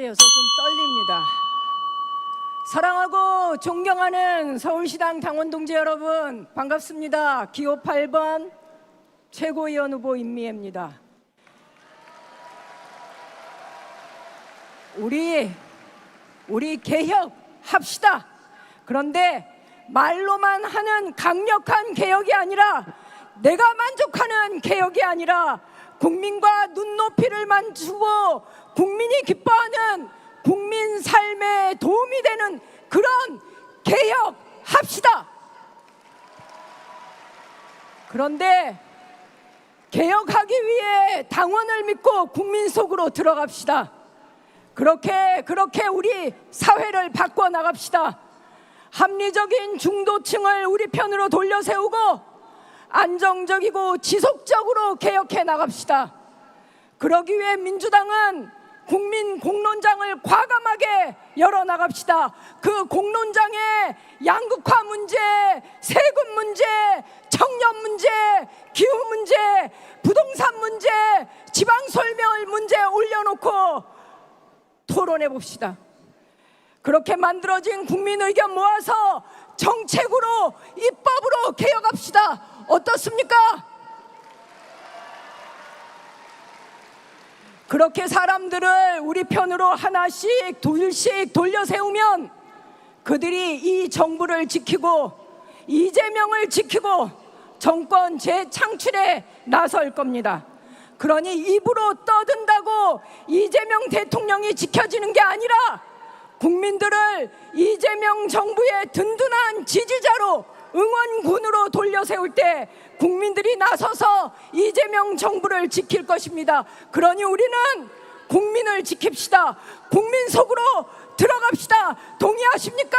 여서 좀 떨립니다. 사랑하고 존경하는 서울시당 당원 동지 여러분, 반갑습니다. 기호 8번 최고위원 후보 임미애입니다. 우리 개혁합시다. 그런데 말로만 하는 강력한 개혁이 아니라, 내가 만족하는 개혁이 아니라 국민과 눈높이를 맞추고 국민이 기뻐하는 국민 삶에 도움이 되는 그런 개혁합시다. 그런데 개혁하기 위해 당원을 믿고 국민 속으로 들어갑시다. 그렇게 우리 사회를 바꿔 나갑시다. 합리적인 중도층을 우리 편으로 돌려 세우고 안정적이고 지속적으로 개혁해 나갑시다. 그러기 위해 민주당은 국민 공론장을 과감하게 열어나갑시다. 그 공론장에 양극화 문제, 세금 문제, 청년 문제, 기후 문제, 부동산 문제, 지방소멸 문제 올려놓고 토론해 봅시다. 그렇게 만들어진 국민 의견 모아서 정책으로, 입법으로 개혁합시다. 어떻습니까? 그렇게 사람들을 우리 편으로 하나씩 둘씩 돌려 세우면 그들이 이 정부를 지키고 이재명을 지키고 정권 재창출에 나설 겁니다. 그러니 입으로 떠든다고 이재명 대통령이 지켜지는 게 아니라, 국민들을 이재명 정부의 든든한 지지자로, 응원군으로 돌려 세울 때 국민들이 나서서 이재명 정부를 지킬 것입니다. 그러니 우리는 국민을 지킵시다. 국민 속으로 들어갑시다. 동의하십니까?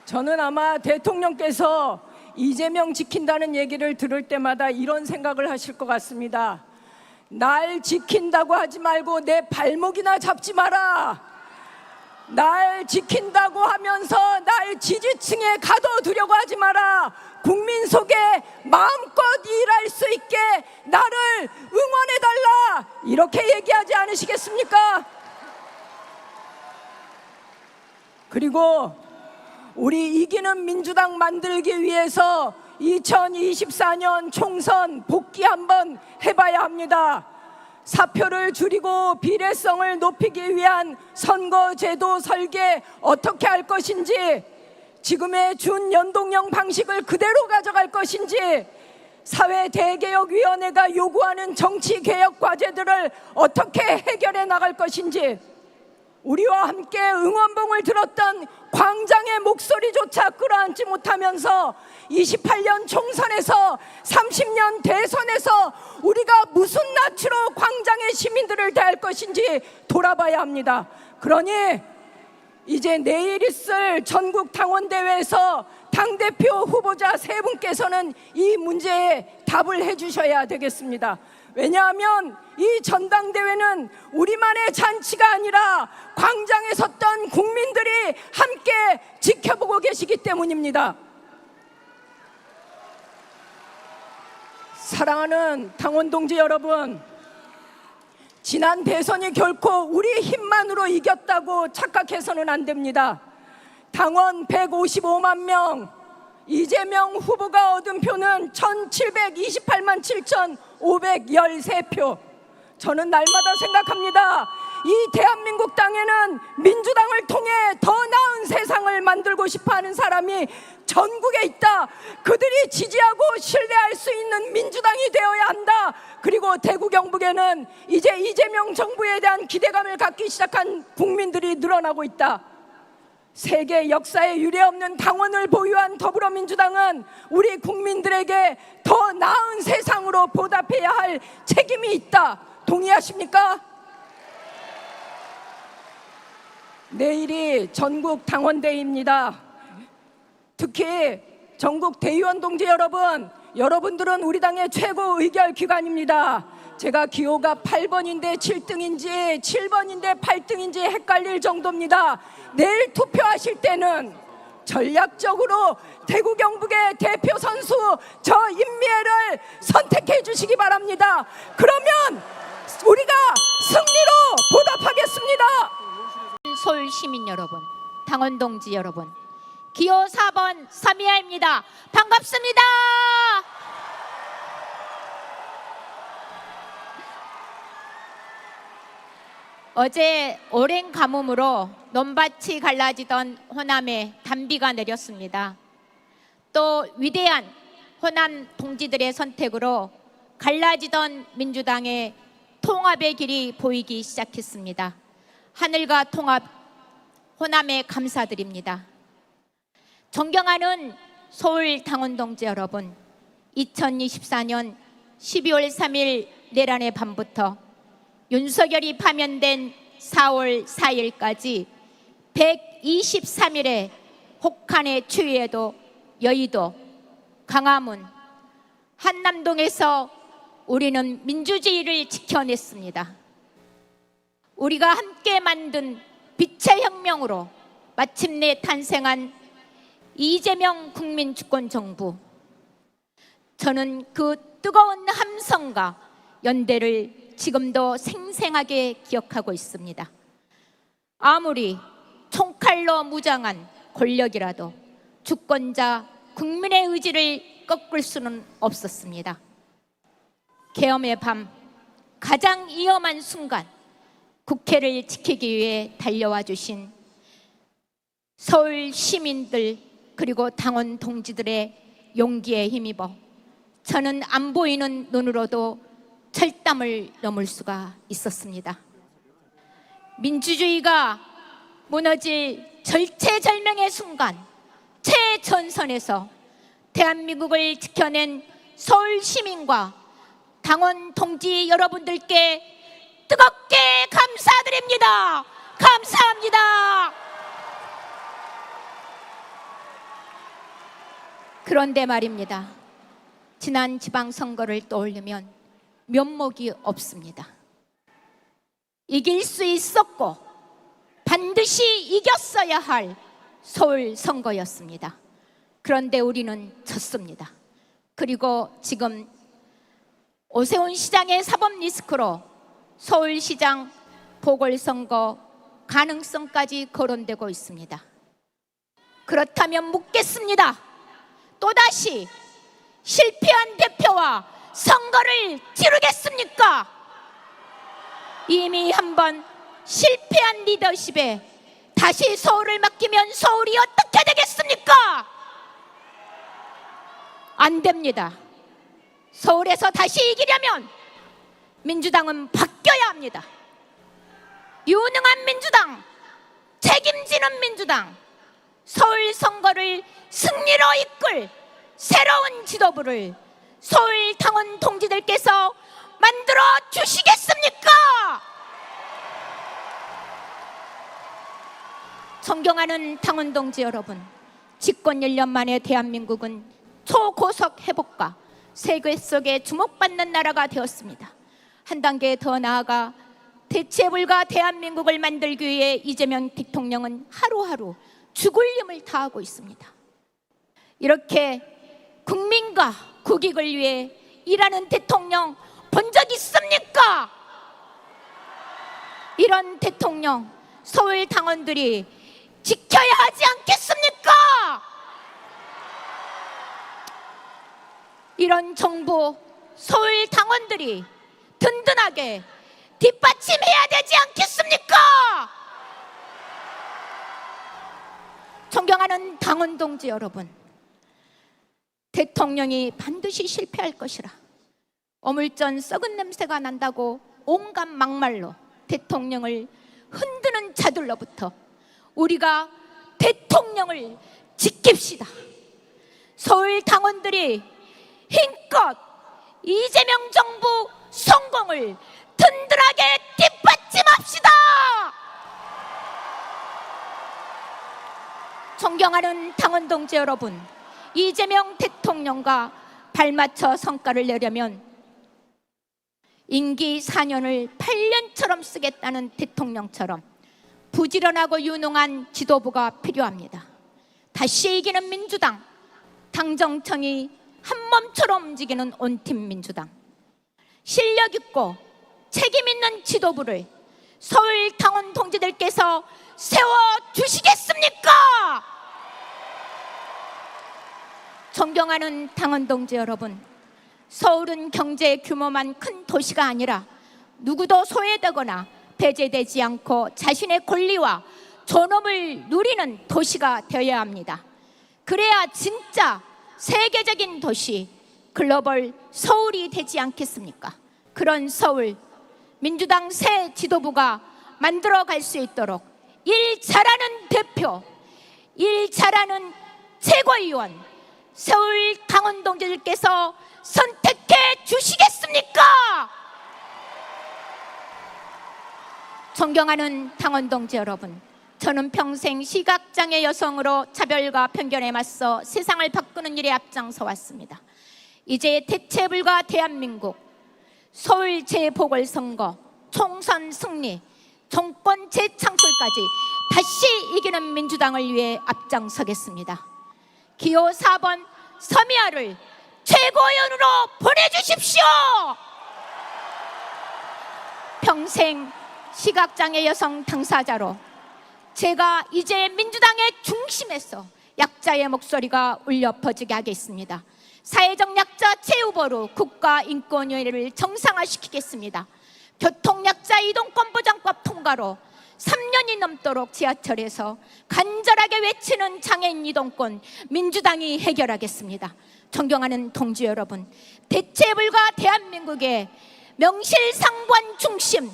저는 아마 대통령께서 이재명 지킨다는 얘기를 들을 때마다 이런 생각을 하실 것 같습니다. 날 지킨다고 하지 말고 내 발목이나 잡지 마라. 날 지킨다고 하면서 날 지지층에 가둬두려고 하지 마라. 국민 속에 마음껏 일할 수 있게 나를 응원해달라. 이렇게 얘기하지 않으시겠습니까? 그리고 우리 이기는 민주당 만들기 위해서 2024년 총선 복귀 한번 해봐야 합니다. 사표를 줄이고 비례성을 높이기 위한 선거제도 설계 어떻게 할 것인지, 지금의 준연동형 방식을 그대로 가져갈 것인지, 사회대개혁위원회가 요구하는 정치개혁 과제들을 어떻게 해결해 나갈 것인지, 우리와 함께 응원봉을 들었던 광장의 목소리조차 끌어안지 못하면서 28년 총선에서 30년 대선에서 우리가 무슨 낯으로 광장의 시민들을 대할 것인지 돌아봐야 합니다. 그러니 이제 내일 있을 전국 당원대회에서 당대표 후보자 세 분께서는 이 문제에 답을 해주셔야 되겠습니다. 왜냐하면 이 전당대회는 우리만의 잔치가 아니라 광장에 섰던 국민들이 함께 지켜보고 계시기 때문입니다. 사랑하는 당원 동지 여러분, 지난 대선이 결코 우리 힘만으로 이겼다고 착각해서는 안 됩니다. 당원 155만 명, 이재명 후보가 얻은 표는 1728만 7,513표. 저는 날마다 생각합니다. 이 대한민국 땅에는 민주당을 통해 더 나은 세상을 만들고 싶어하는 사람이 전국에 있다. 그들이 지지하고 신뢰할 수 있는 민주당이 되어야 한다. 그리고 대구 경북에는 이제 이재명 정부에 대한 기대감을 갖기 시작한 국민들이 늘어나고 있다. 세계 역사에 유례없는 당원을 보유한 더불어민주당은 우리 국민들에게 더 나은 세상으로 보답해야 할 책임이 있다. 동의하십니까? 내일이 전국 당원대회입니다. 특히 전국 대의원 동지 여러분, 여러분들은 우리 당의 최고 의결 기관입니다. 제가 기호가 8번인데 7등인지 7번인데 8등인지 헷갈릴 정도입니다. 내일 투표하실 때는 전략적으로 대구 경북의 대표 선수 저 임미애를 선택해 주시기 바랍니다. 그러면 우리가 승리로 보답하겠습니다. 서울 시민 여러분, 당원 동지 여러분, 기호 4번 서미아입니다. 반갑습니다. 어제 오랜 가뭄으로 논밭이 갈라지던 호남에 단비가 내렸습니다. 또 위대한 호남 동지들의 선택으로 갈라지던 민주당의 통합의 길이 보이기 시작했습니다. 하늘과 통합, 호남에 감사드립니다. 존경하는 서울 당원 동지 여러분, 2024년 12월 3일 내란의 밤부터 윤석열이 파면된 4월 4일까지 123일의 혹한의 추위에도 여의도, 광화문, 한남동에서 우리는 민주주의를 지켜냈습니다. 우리가 함께 만든 빛의 혁명으로 마침내 탄생한 이재명 국민주권정부. 저는 그 뜨거운 함성과 연대를 지금도 생생하게 기억하고 있습니다. 아무리 총칼로 무장한 권력이라도 주권자 국민의 의지를 꺾을 수는 없었습니다. 계엄의 밤, 가장 위험한 순간 국회를 지키기 위해 달려와 주신 서울 시민들 그리고 당원 동지들의 용기에 힘입어 저는 안 보이는 눈으로도 철담을 넘을 수가 있었습니다. 민주주의가 무너질 절체절명의 순간 최전선에서 대한민국을 지켜낸 서울 시민과 당원 동지 여러분들께 뜨겁게 감사드립니다. 감사합니다. 그런데 말입니다. 지난 지방선거를 떠올리면 면목이 없습니다. 이길 수 있었고 반드시 이겼어야 할 서울 선거였습니다. 그런데 우리는 졌습니다. 그리고 지금 오세훈 시장의 사법 리스크로 서울시장 보궐선거 가능성까지 거론되고 있습니다. 그렇다면 묻겠습니다. 또다시 실패한 대표와 선거를 치르겠습니까? 이미 한번 실패한 리더십에 다시 서울을 맡기면 서울이 어떻게 되겠습니까? 안 됩니다. 서울에서 다시 이기려면 민주당은 바뀌어야 합니다. 유능한 민주당, 책임지는 민주당, 서울 선거를 승리로 이끌 새로운 지도부를 서울 당원 동지들께서 만들어 주시겠습니까? 존경하는 당원 동지 여러분, 집권 1년 만에 대한민국은 초고속 회복과 세계 속에 주목받는 나라가 되었습니다. 한 단계 더 나아가 대체불가 대한민국을 만들기 위해 이재명 대통령은 하루하루 죽을 힘을 다하고 있습니다. 이렇게 국민과 국익을 위해 일하는 대통령 본 적 있습니까? 이런 대통령 서울 당원들이 지켜야 하지 않겠습니까? 이런 정부 서울 당원들이 든든하게 뒷받침해야 되지 않겠습니까? 존경하는 당원 동지 여러분, 대통령이 반드시 실패할 것이라 어물전 썩은 냄새가 난다고 온갖 막말로 대통령을 흔드는 자들로부터 우리가 대통령을 지킵시다. 서울 당원들이 힘껏 이재명 정부 성공을 든든하게 뒷받침합시다. 존경하는 당원 동지 여러분, 이재명 대통령과 발맞춰 성과를 내려면 임기 4년을 8년처럼 쓰겠다는 대통령처럼 부지런하고 유능한 지도부가 필요합니다. 다시 이기는 민주당, 당정청이 한 몸처럼 움직이는 온팀 민주당, 실력 있고 책임 있는 지도부를 서울 당원 동지들께서 세워주시겠습니까? 존경하는 당원 동지 여러분, 서울은 경제 규모만 큰 도시가 아니라 누구도 소외되거나 배제되지 않고 자신의 권리와 존엄을 누리는 도시가 되어야 합니다. 그래야 진짜 세계적인 도시, 글로벌 서울이 되지 않겠습니까? 그런 서울, 민주당 새 지도부가 만들어갈 수 있도록 일 잘하는 대표, 일 잘하는 최고위원, 서울 당원 동지들께서 선택해 주시겠습니까? 존경하는 당원 동지 여러분, 저는 평생 시각장애 여성으로 차별과 편견에 맞서 세상을 바꾸는 일에 앞장서 왔습니다. 이제 대체불가 대한민국, 서울 재보궐선거, 총선 승리, 정권 재창출까지 다시 이기는 민주당을 위해 앞장서겠습니다. 기호 4번 서미아를 최고위원으로 보내주십시오. 평생 시각장애 여성 당사자로 제가 이제 민주당의 중심에서 약자의 목소리가 울려 퍼지게 하겠습니다. 사회적 약자 최후보로 국가인권위원회를 정상화시키겠습니다. 교통약자 이동권 보장법 통과로 3년이 넘도록 지하철에서 간절하게 외치는 장애인 이동권 민주당이 해결하겠습니다. 존경하는 동지 여러분, 대체불가 대한민국의 명실상부한 중심,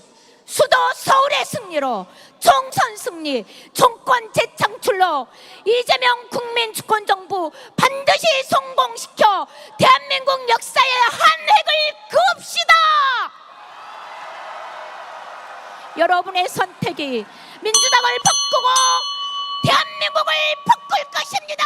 수도 서울의 승리로 총선 승리, 정권 재창출로 이재명 국민주권정부 반드시 성공시켜 대한민국 역사의 한 획을 그읍시다. 여러분의 선택이 민주당을 바꾸고 대한민국을 바꿀 것입니다.